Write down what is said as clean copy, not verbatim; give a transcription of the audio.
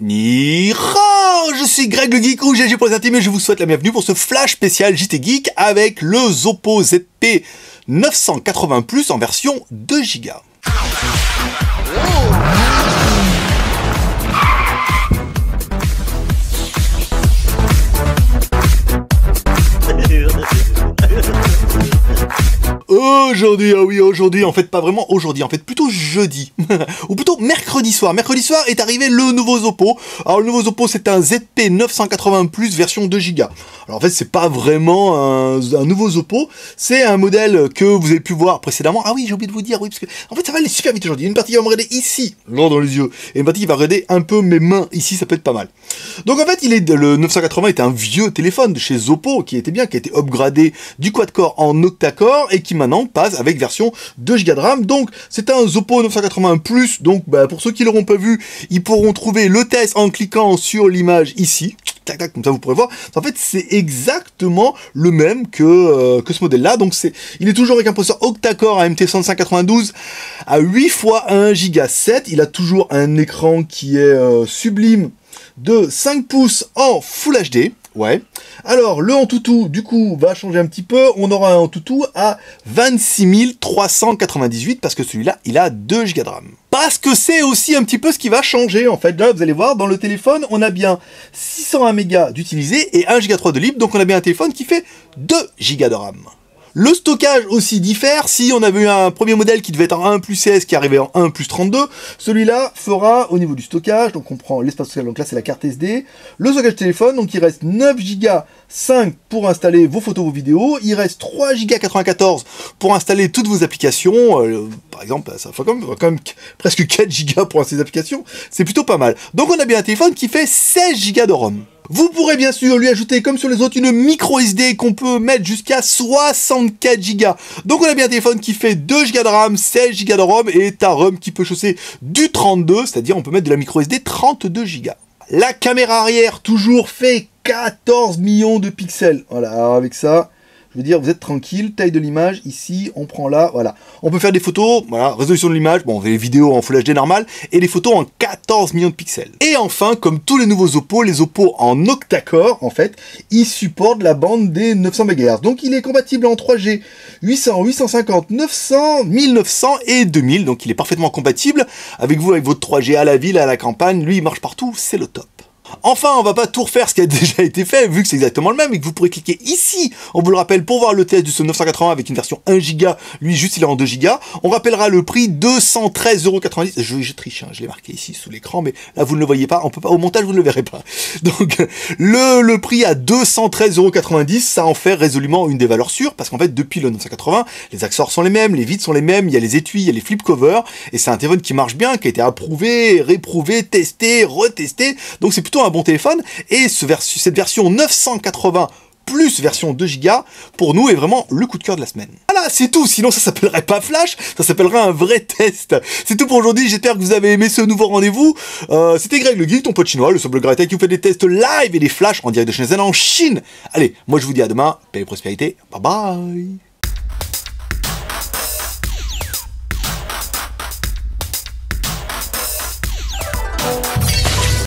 Ni hao, je suis Greg le Geek ou GG pour les intimes et je vous souhaite la bienvenue pour ce flash spécial JT Geek avec le Oppo ZP 980 Plus en version 2 Go. Aujourd'hui, ah oui, aujourd'hui, en fait pas vraiment aujourd'hui, en fait plutôt jeudi, ou plutôt mercredi soir. Mercredi soir est arrivé le nouveau Oppo. Alors le nouveau Oppo c'est un ZP 980 Plus version 2 Go. Alors en fait c'est pas vraiment un nouveau Oppo, c'est un modèle que vous avez pu voir précédemment. Ah oui, j'ai oublié de vous dire, oui, parce que en fait ça va aller super vite aujourd'hui. Il y a une partie qui va me regarder ici, loin dans les yeux, et une partie qui va regarder un peu mes mains ici, ça peut être pas mal. Donc en fait le 980 était un vieux téléphone de chez Oppo qui était bien, qui a été upgradé du quad-core en octa-core et qui maintenant passe avec version 2 Go de RAM. Donc c'est un Oppo 980 Plus, donc pour ceux qui l'auront pas vu, ils pourront trouver le test en cliquant sur l'image ici. Tac, tac, comme ça vous pourrez voir. En fait, c'est exactement le même que ce modèle-là. Donc il est toujours avec un processeur octa-core AMT 6592 à 8 fois 1 Go 7. Il a toujours un écran qui est sublime de 5 pouces en Full HD. Ouais. Alors, le Antutu, du coup, va changer un petit peu. On aura un Antutu à 26 398 parce que celui-là, il a 2 Go de RAM. Parce que c'est aussi un petit peu ce qui va changer, en fait. Là, vous allez voir, dans le téléphone, on a bien 601 mégas d'utilisé et 1 Go 3 de libre. Donc, on a bien un téléphone qui fait 2 Go de RAM. Le stockage aussi diffère. Si on avait eu un premier modèle qui devait être en 1 plus 16 qui arrivait en 1 plus 32, celui-là fera au niveau du stockage, donc on prend l'espace stockage, donc là c'est la carte SD, le stockage téléphone, donc il reste 9 Go 5 pour installer vos photos, vos vidéos, il reste 3 Go 94 pour installer toutes vos applications, par exemple, ça fait quand même presque 4 Go pour installer des applications, c'est plutôt pas mal. Donc on a bien un téléphone qui fait 16 Go de ROM. Vous pourrez bien sûr lui ajouter, comme sur les autres, une micro SD qu'on peut mettre jusqu'à 64 Go. Donc on a bien un téléphone qui fait 2 Go de RAM, 16 Go de ROM et un ROM qui peut chausser du 32, c'est-à-dire on peut mettre de la micro SD 32 Go. La caméra arrière toujours fait 14 millions de pixels. Voilà, alors avec ça, je veux dire, vous êtes tranquille, taille de l'image, ici, on prend là, voilà. On peut faire des photos, voilà, résolution de l'image, bon, on fait les vidéos en Full HD normal, et les photos en 14 millions de pixels. Et enfin, comme tous les nouveaux Oppo, les Oppo en octa-core, en fait, ils supportent la bande des 900 MHz. Donc il est compatible en 3G, 800, 850, 900, 1900 et 2000, donc il est parfaitement compatible avec vous, avec votre 3G à la ville, à la campagne, lui il marche partout, c'est le top. Enfin, on va pas tout refaire ce qui a déjà été fait, vu que c'est exactement le même, et que vous pourrez cliquer ici, on vous le rappelle, pour voir le test du 980 avec une version 1 Go, lui juste il est en 2 Go. On rappellera le prix, 213,90 €. Je triche, hein, je l'ai marqué ici sous l'écran, mais là vous ne le voyez pas, on peut pas, au montage vous ne le verrez pas. Donc, le prix à 213,90 €, ça en fait résolument une des valeurs sûres, parce qu'en fait, depuis le 980, les accessoires sont les mêmes, les vitres sont les mêmes, il y a les étuis, il y a les flip covers, et c'est un téléphone qui marche bien, qui a été approuvé, réprouvé, testé, retesté, donc c'est plutôt un bon téléphone, et cette version 980 plus version 2 Go, pour nous, est vraiment le coup de cœur de la semaine. Voilà, c'est tout, sinon ça s'appellerait pas Flash, ça s'appellerait un vrai test. C'est tout pour aujourd'hui, j'espère que vous avez aimé ce nouveau rendez-vous. C'était Greg le Geek, ton pote chinois, le seul blogueur qui vous fait des tests live et des flashs en direct de Shenzhen en Chine. Allez, moi je vous dis à demain, paix et prospérité, bye bye.